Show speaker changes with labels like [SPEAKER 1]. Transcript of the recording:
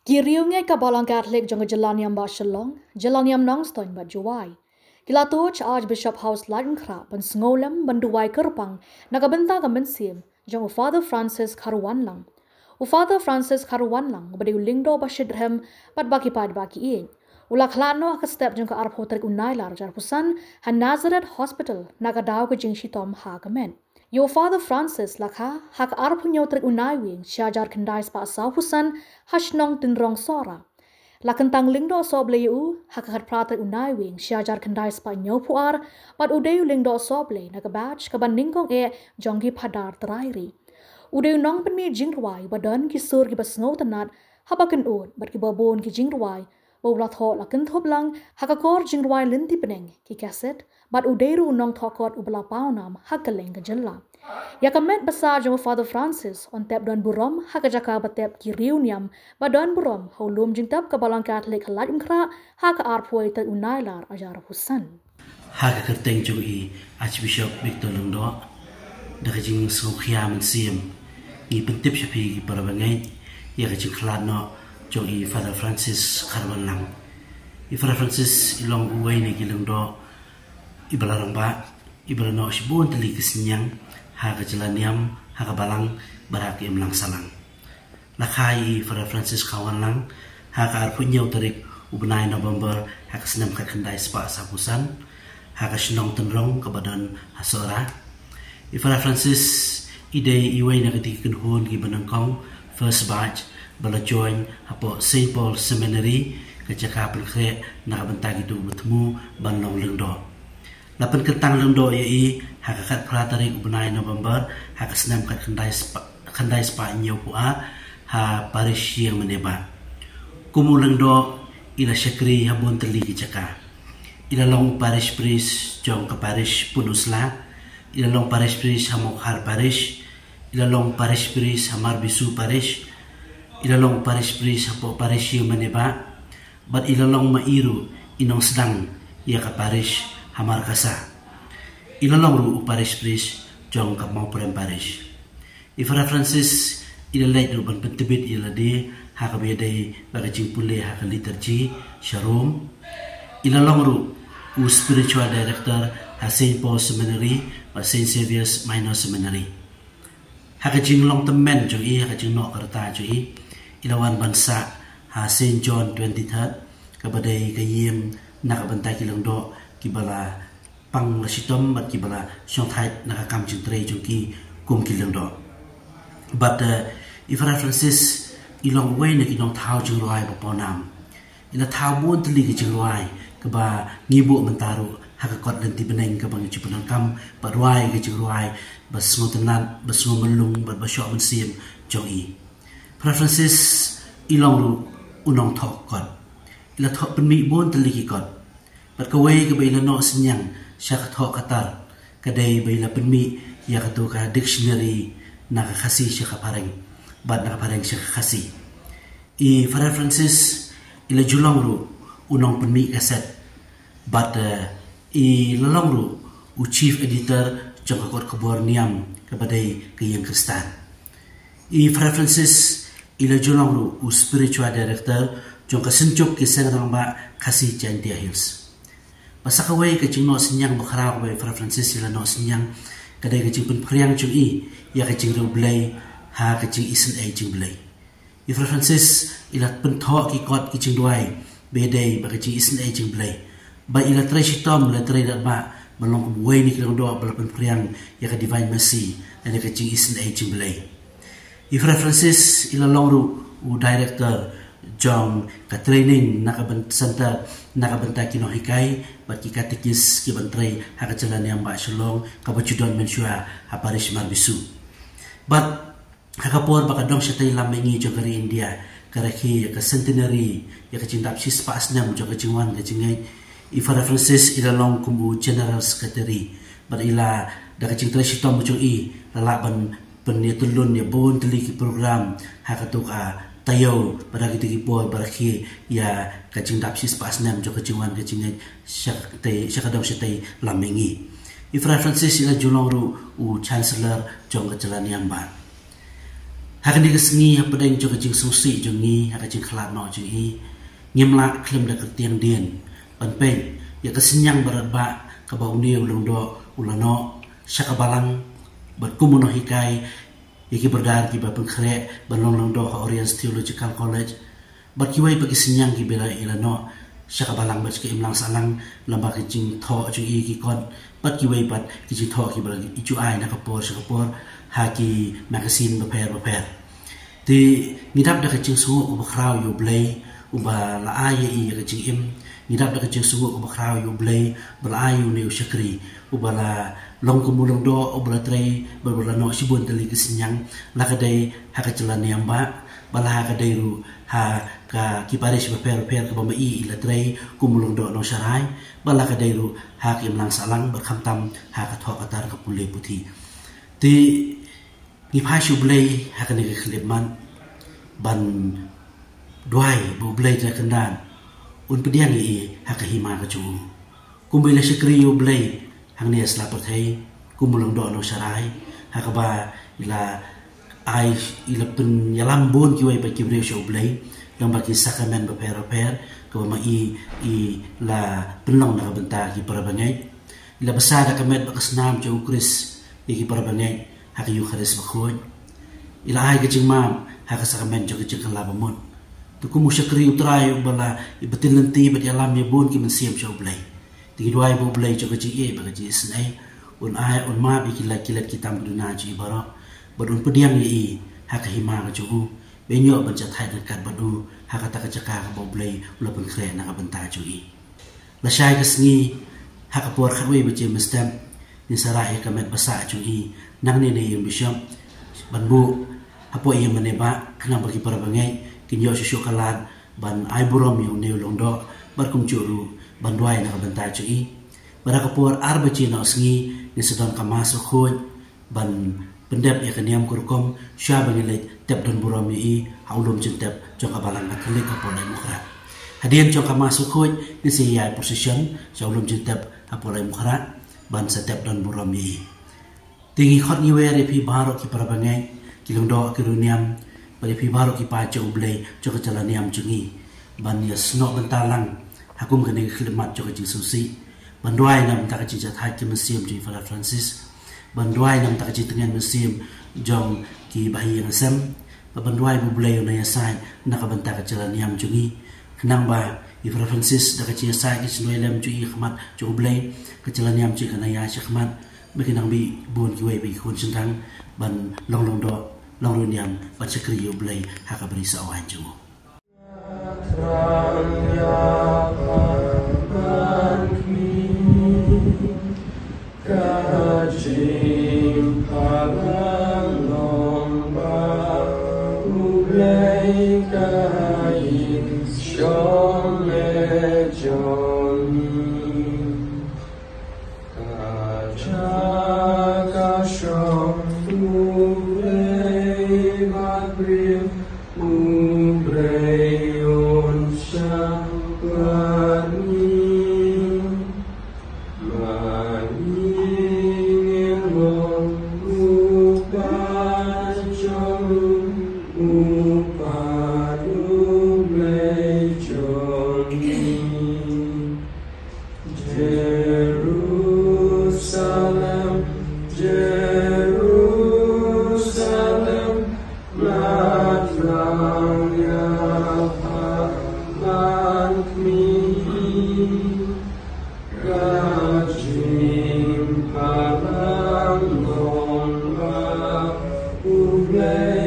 [SPEAKER 1] Kiriu ngai ka balang Catholic jong jalan yam ba shalong, jalan yam nong stoin ba juwai. Kila toch Archbishop House Latin Kra pan sngolam banduwai kerpang nagabenta ka mensim jong Father Francis Karuan lang. Father Francis Karuan lang bade ulingdo ba shidrem pat baki pad baki in. Ula khlano ka step jong ka arphotek unai lar jar pusan han Nazareth Hospital nagadaw ka jing shitom ha kamen. Yo Father Francis lakha hak arpunyo trek unai wing syajar kendai spa sauhusan hashnong tinrong sora. Lakentang lingdo soble yu hak hat prata unai wing syajar kendai spa nyopuar pat udeyu lingdo soble nagabach kaban ningkong e jonggi padar terairi. Udeyu nong penmi jingruai badan ki sur ki basngo tanat habakan ud bat ki babon ki jingruai bawla tho laken thop lang hakakor jingruai linti peneng ki kaset bat uderu nong thokot ubla paunam hakaleng ka jella. Yakamet basa jong Father Francis on tep don burom hakajaka batep ki riuniam badon burom haulum jingtap ka balang Catholic halat imkra haka arpoi ta unailar ajar husan.
[SPEAKER 2] Haka kerteng jong I Archbishop Victor Lungdo daga jing sokhiya mensim I pentip shapi ki parabangai ya ka jing khladno jong I Father Francis Karuan lang. I Father Francis ilong uway ni ki Lungdo ibalarang ba ibalano shibun tali kisnyang haka jelaniam haka balang baraki lang salang. Lakai Father Francis Kawan lang haka arpunyaw tarik ubnay November haka senam kakandai spa sapusan haka sinong tenrong kabadan hasora. Father Francis ide iway na katikin hun ki banangkong first batch bala join hapo St. Paul Seminary kajaka pelkre nakabantag itu betemu banlong lengdo. Lapan kentang lengdo i hakakat pratarik ubnay November haka senam kakandai spa inyo pua ha parish yang meneba. Kumu lengdo ila syakri habun teli kajaka. Ila long parish priest jong ka parish punusla. Ilalong parish priest Hamokhar parish, ilalong parish priest Hamar Bisu parish, ilalong parish priest Hapo parish yung Maneba, but ilalong mairu inong sedang iya ka parish Hamar Kasa. Ilalong ru parish priest jong ka Mauprem parish. Father Francis ilalay ru ban pentibit iladi hakabiyaday bagajing puli haka liturgy Sharom. Ilalong ru spiritual director St. Paul Seminary or St. Xavier's Minor Seminary. Hakajing long temen jong I hakajing no karta jong I ilawan bansa ha St. John 23rd kabadai kayim nakabantay kilang do kibala pang lasitom at kibala siyong thait nakakam jing tray jong ki kum kilang do. But Father Francis ilong way na kinong tao jing ruay paponam. Ila tao buon tali ka jing ruay kaba ngibu mentaro hakakot lanti beneng ka bang chupanang kam parwai ka jingruai basmo tenat basmo melung bat basyo mensim jong I. Father Francis ilong ru unong thok kot ila thok penmi bon teliki kot bat kawai ka baila no senyang syak thok katar kadai baila penmi ya katu ka dictionary nakakasi syak pareng bat nakapareng syak kasi. Father Francis ila julong ru unong penmi kaset but lalong ru chief editor jong kakot kabor niam kabadai kayang Kristan. Father Francis ila julong ru spiritual director jong kasenchok kisengrang ba kasi Chantia Hills. Pasakaway kajing no senyang bakara ko Father Francis ila no senyang kadai kajing penpriang jong I ya kajing ru blay ha kajing isen ay jing blay. Father Francis ila penthok ikot kajing duai bedai ba kajing isen ay jing blay. Ba ila try sitom la try dat ba malong buhay ni kilang doa balapan priang ya ka divine mercy na nakaching isin ay jimbalay. Father Francis ila long ru director jong ka training nakabanta nakabanta kinohikay bat ki katikis ki bantray hakajalan yang ba shalong kabachudon mensua ha parish Marbisu. But hakapor baka dong siya tayo lamengi jong kari India karaki ka centenary ya ka jingtap sis paasnam jong ka jingwan ka jingay. Father Francis ilalong kumbu General Secretary but ila dakaching tresitom mo chung I lalaban penitulun ya bon teliki program hakatuka tayo para kitiki po para ki ya kaching dapsis pasnam jo kachingwan kaching siya kadong siya tay lamengi. Father Francis ila julong ru Chancellor jong kajalan yang ba. Hakan di kesengi apa yang juga jing susi jengi hakan jing kelat no jengi ngimla klem da kertiang dien panpen ya kesenyang berat ke bau ni ulung do ulano syakabalang berkumuno hikai yaki berdar ki ba pengkre balong do Orient Theological College berkiwai bagi senyang ki bela ilano syakabalang ba ke imlang salang lamba ke jing tho jengi ki kon berkiwai bat ki jing tho ki bagi icu ai na kapor syakapor haki magazine beper di ngidap da kecing sungu ubakrau yu blay uba la aye i kecing im ngidap da kecing sungu ubakrau yu blay bala ayu ne syakri uba la long kumulong do uba tray berbala no sibun tali kesenyang la kadai ha kacelan yang ba bala ha kadai ru ha ka kiparis beper ke bama i la tray kumulong do no syarai bala kadai ru ha ki mlang salang berkhamtam ha ka thok atar ka pule puthi ti ni phashu blay hakane ke khleman ban dwai bu blay ta kandan un pediang i hakahima ka chu kumbila syakri yu blay hangni asla pathai kumulong do no sarai hakaba ila ai ila pen yalam bon ki wai pa ki bre shu blay lam ba ki sakamen ba per ko ma i la penlong na benta ki parabangai ila besar ka met ba kasnam chu kris ki parabangai hakayu kharis bakhoy ila ay kajing mam hakasakamen jo kajing kalabamon tu kumu syakri utray bala ibatin lanti bat yalam ya bon ki mensiam syaw blay tigi duay bo blay jo kajing e ba kajing snai un ay un ma bi kilat kitam duna ji bara badun pediang yi hakahima ka jo benyo ban jat hay dekat badu hakata kajaka ka bo blay ula pun kre na ka benta jo i la shay kasngi hakapor khawe ba je mestem ni sarai ka met basa jo i nang ni yung bishop banbu apo iya maneba kana bagi para bangai kinyo syusyo kalan ban ai burom yung neu longdo barkum churu banduai na bentai chui barakapur arba china osngi ni sedon kamas khoj ban pendep ya kaniam kurkom sya bangile tep don burom yi haulum jentep jong kabalang katolik apolai mukhra hadian jong kamas khoj ni siya position haulum jentep apolai mukhra ban setep don burom yi tinggi khot ni were pi baro ki parabangai ki longdo ki runiam bari pi baro ki pa cho blai cho ka jalaniam chungi ban ya sno bentalang hakum kene khidmat cho ka ji susi banduai nam ta ka ji jat ha ki museum ji Father Francis banduai nam ta ka ji tengen museum jong ki bahi yang sem banduai bu blai na ya sai na ka benta ka jalaniam chungi kenang ba Father Francis da ka ji sai ki snoilem chu i khmat cho blai ka jalaniam chi kana ya khmat bagi nang bi bon ki wei bi khun sentang ban long do long runiam ban sekri yo blai hakabri sa wan ju
[SPEAKER 3] Play.